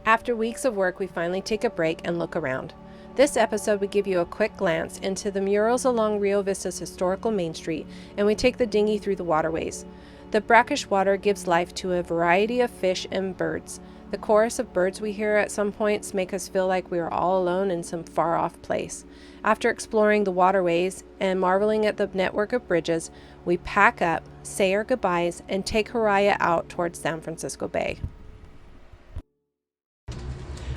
After weeks of work, we finally take a break and look around. This episode, we give you a quick glance into the murals along Rio Vista's historical Main Street, and we take the dinghy through the waterways. The brackish water gives life to a variety of fish and birds. The chorus of birds we hear at some points make us feel like we are all alone in some far-off place. After exploring the waterways and marveling at the network of bridges, we pack up, say our goodbyes, and take Hiraya out towards San Francisco Bay.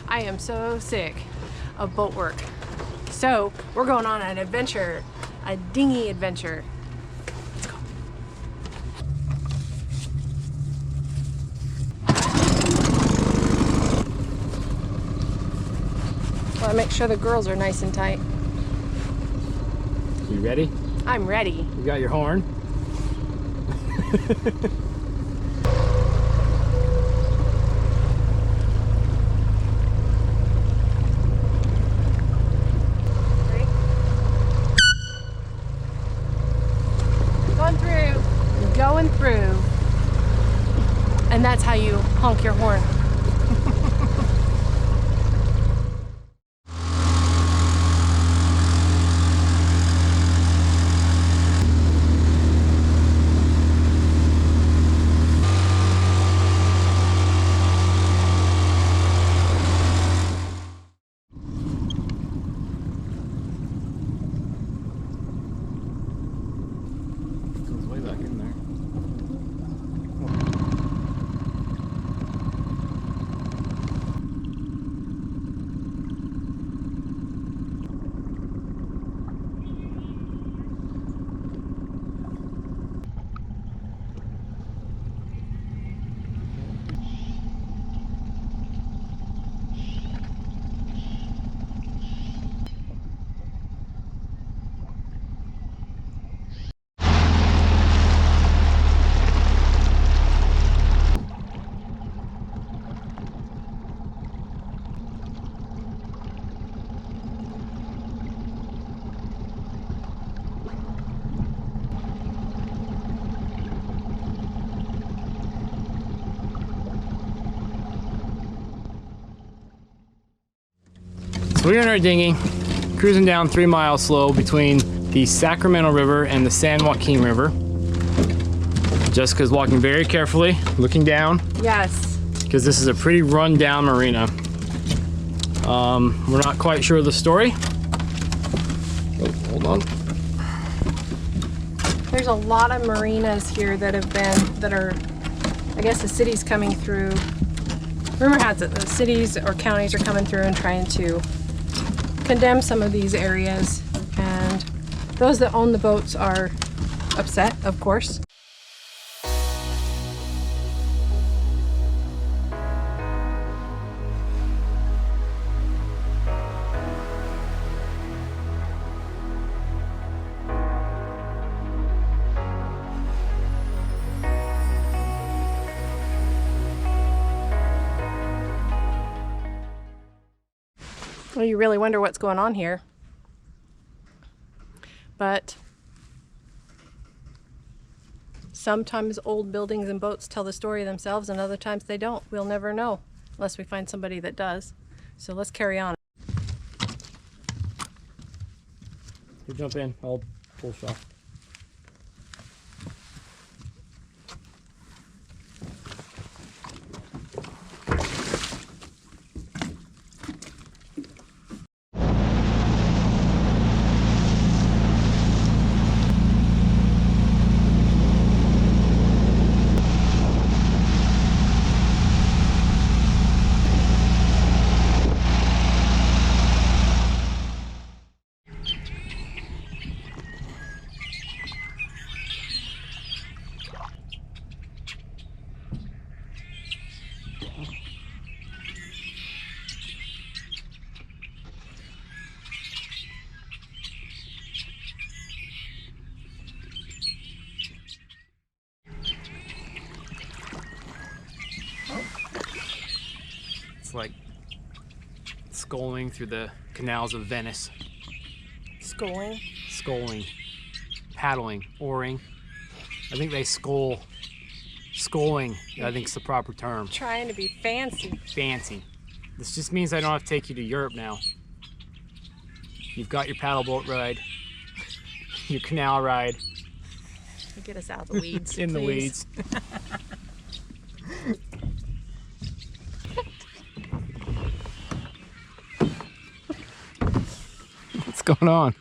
I am so sick of boat work. So we're going on an adventure, a dinghy adventure. Let's go. Want to make sure the girls are nice and tight. You ready? I'm ready. You got your horn? Going through, and that's how you honk your horn. Goes way back in there. So we're in our dinghy, cruising down 3 miles slow between the Sacramento River and the San Joaquin River. Jessica's walking very carefully, looking down. Yes. Because this is a pretty run-down marina. We're not quite sure of the story. Oh, hold on. There's a lot of marinas here that are, I guess the city's coming through. Rumor has it the cities or counties are coming through and trying to condemn some of these areas, and those that own the boats are upset, of course. Well, you really wonder what's going on here. But sometimes old buildings and boats tell the story themselves, and other times they don't. We'll never know unless we find somebody that does. So let's carry on. You jump in, I'll pull shot. It's like sculling through the canals of Venice. Sculling? Sculling. Paddling. Oaring. I think they scull. Sculling, I think is the proper term. Trying to be fancy. Fancy. This just means I don't have to take you to Europe now. You've got your paddle boat ride, your canal ride. Get us out of the weeds. In the weeds. What's going on?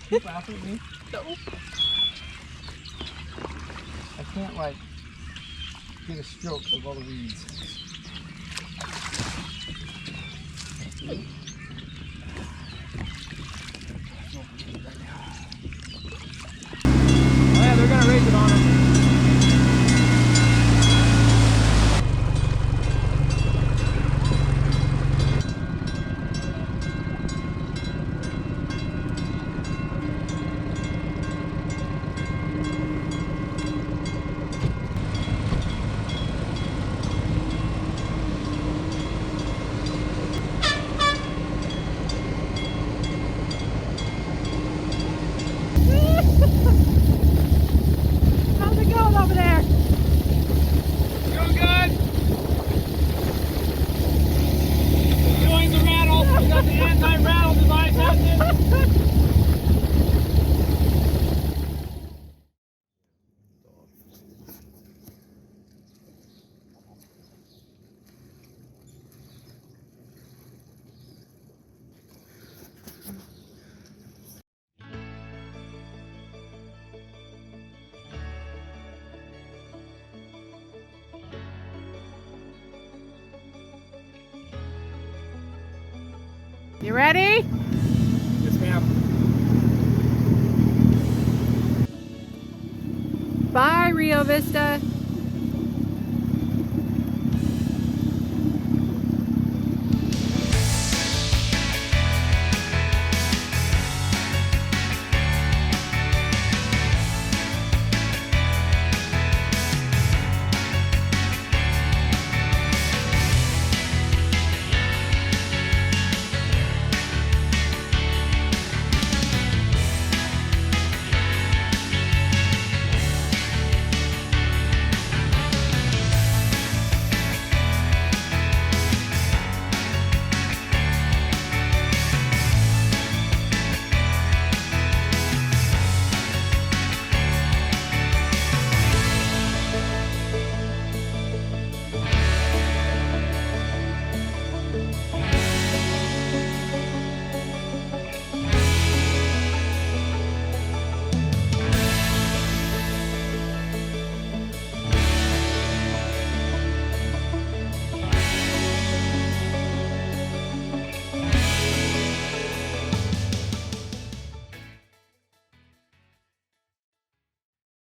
You laughing at me? No. I can't like get a stroke of all the weeds. Oh yeah, they're gonna raise it on them. How's it going over there? Doing good. Enjoying the rattle. We got the anti-rattle device happening. You ready? Yes, ma'am. Bye, Rio Vista.